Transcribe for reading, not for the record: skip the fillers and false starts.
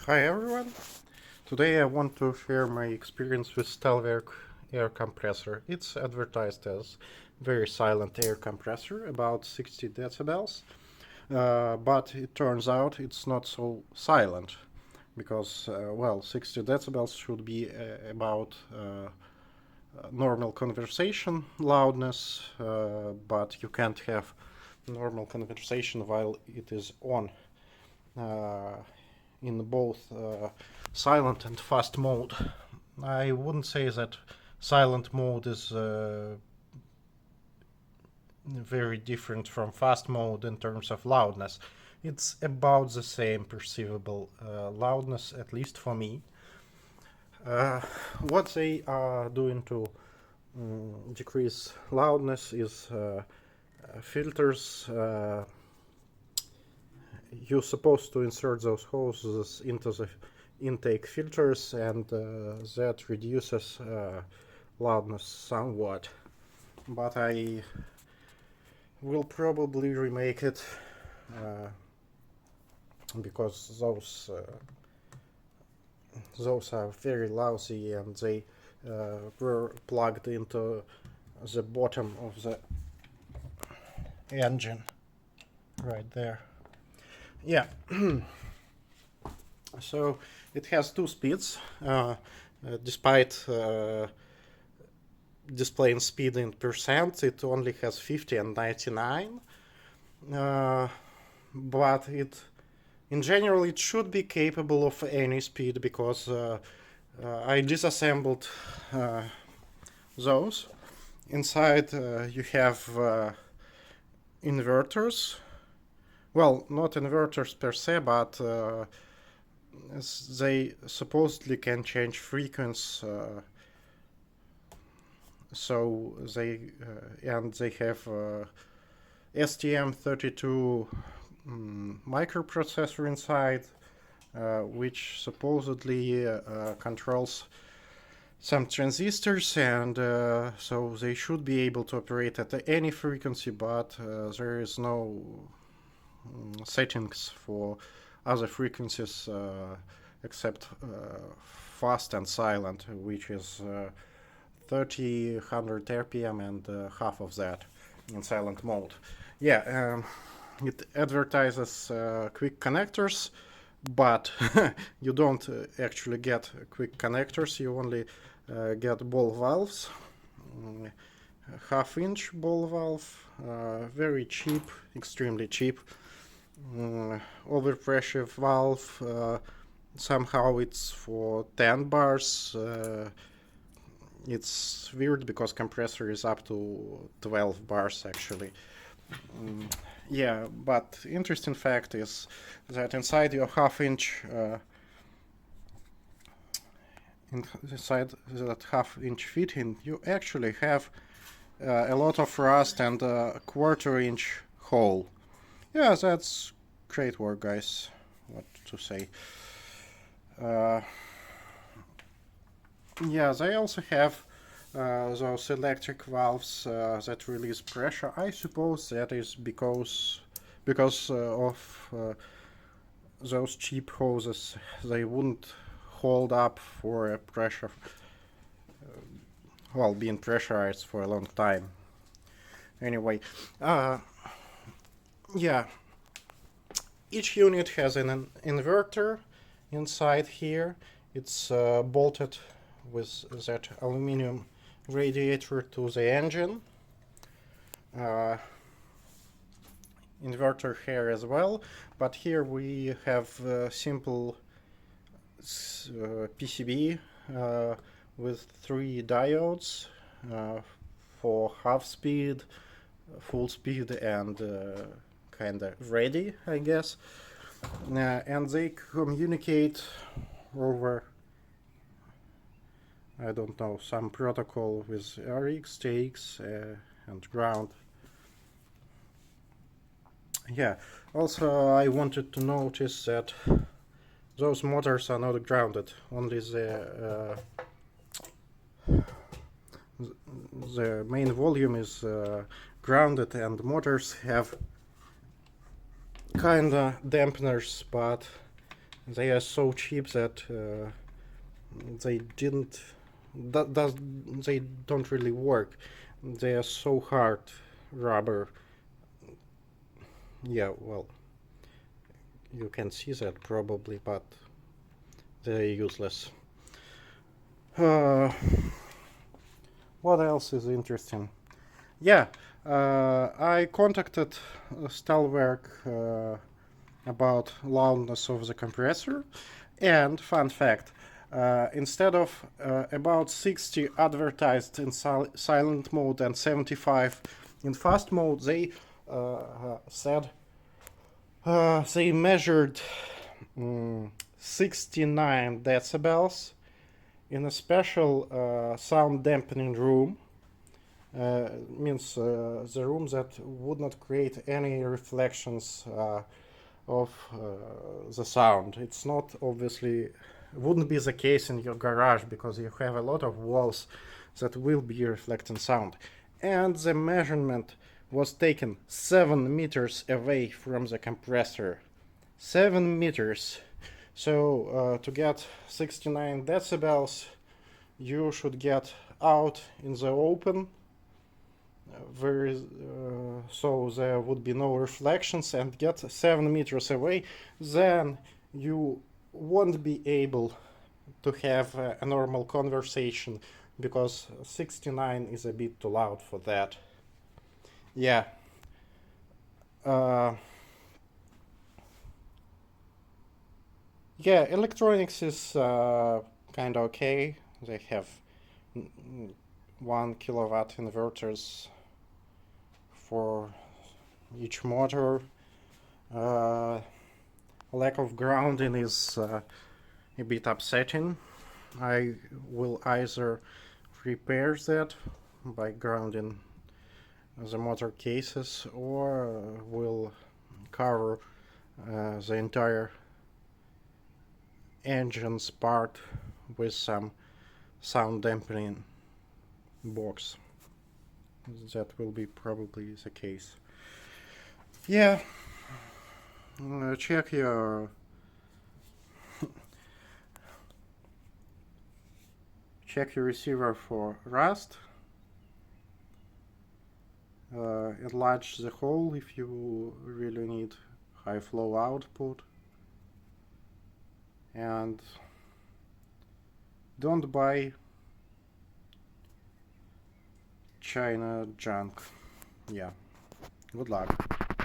Hi everyone! Today I want to share my experience with Stahlwerk air compressor. It's advertised as very silent air compressor, about 60 decibels, but it turns out it's not so silent because, 60 decibels should be about normal conversation loudness, but you can't have normal conversation while it is on. Uh, in both silent and fast mode. I wouldn't say that silent mode is very different from fast mode in terms of loudness. It's about the same perceivable loudness, at least for me. Uh, what they are doing to decrease loudness is filters. You're supposed to insert those hoses into the intake filters, and that reduces loudness somewhat. But I will probably remake it because those are very lousy, and they were plugged into the bottom of the engine right there. Yeah. So it has two speeds, despite displaying speed in percent. It only has 50 and 99, but in general it should be capable of any speed because I disassembled those. Inside you have inverters. Well, not inverters per se, but they supposedly can change frequency. So they have STM32 microprocessor inside, which supposedly controls some transistors, and so they should be able to operate at any frequency, but there is no settings for other frequencies except fast and silent, which is 30, 100 RPM and half of that in silent mode. Yeah, it advertises quick connectors, but you don't actually get quick connectors. You only get ball valves, half-inch ball valve, very cheap, extremely cheap. Overpressure valve. Somehow it's for 10 bars. It's weird because compressor is up to 12 bars actually. Yeah, but interesting fact is that inside your half-inch inside that half-inch fitting, you actually have a lot of rust and a quarter-inch hole. Yeah, that's great work, guys. What to say? Yeah, they also have those electric valves that release pressure. I suppose that is because of those cheap hoses. They wouldn't hold up for a pressure, being pressurized for a long time. Anyway, yeah, each unit has an inverter inside here. It's bolted with that aluminum radiator to the engine. Inverter here as well, but here we have simple PCB with 3 diodes for half speed, full speed, and kinda ready, I guess. And they communicate over, I don't know, some protocol with RX, TX, and ground. Yeah, also I wanted to notice that those motors are not grounded, only the main volume is grounded, and motors have kinda dampeners, but They are so cheap that they didn't does they don't really work. They are so hard, rubber. Yeah, well, you can see that probably, but they're useless. Uh, what else is interesting? Yeah, I contacted Stahlwerk about loudness of the compressor, and fun fact, instead of about 60 advertised in silent mode and 75 in fast mode, they said they measured 69 decibels in a special sound dampening room. Means the room that would not create any reflections of the sound. It's not obviously wouldn't be the case in your garage because you have a lot of walls that will be reflecting sound. And the measurement was taken 7 meters away from the compressor. 7 meters. So to get 69 decibels, you should get out in the open. So there would be no reflections and get 7 meters away, then you won't be able to have a normal conversation because 69 is a bit too loud for that. Yeah. Uh, yeah, electronics is kind of okay. They have 1 kilowatt inverters for each motor. Lack of grounding is a bit upsetting. I will either repair that by grounding the motor cases or will cover the entire engine's part with some sound dampening box. That will be probably the case. Yeah, check your receiver for rust. Enlarge the hole if you really need high flow output, and don't buy China junk. Yeah, good luck.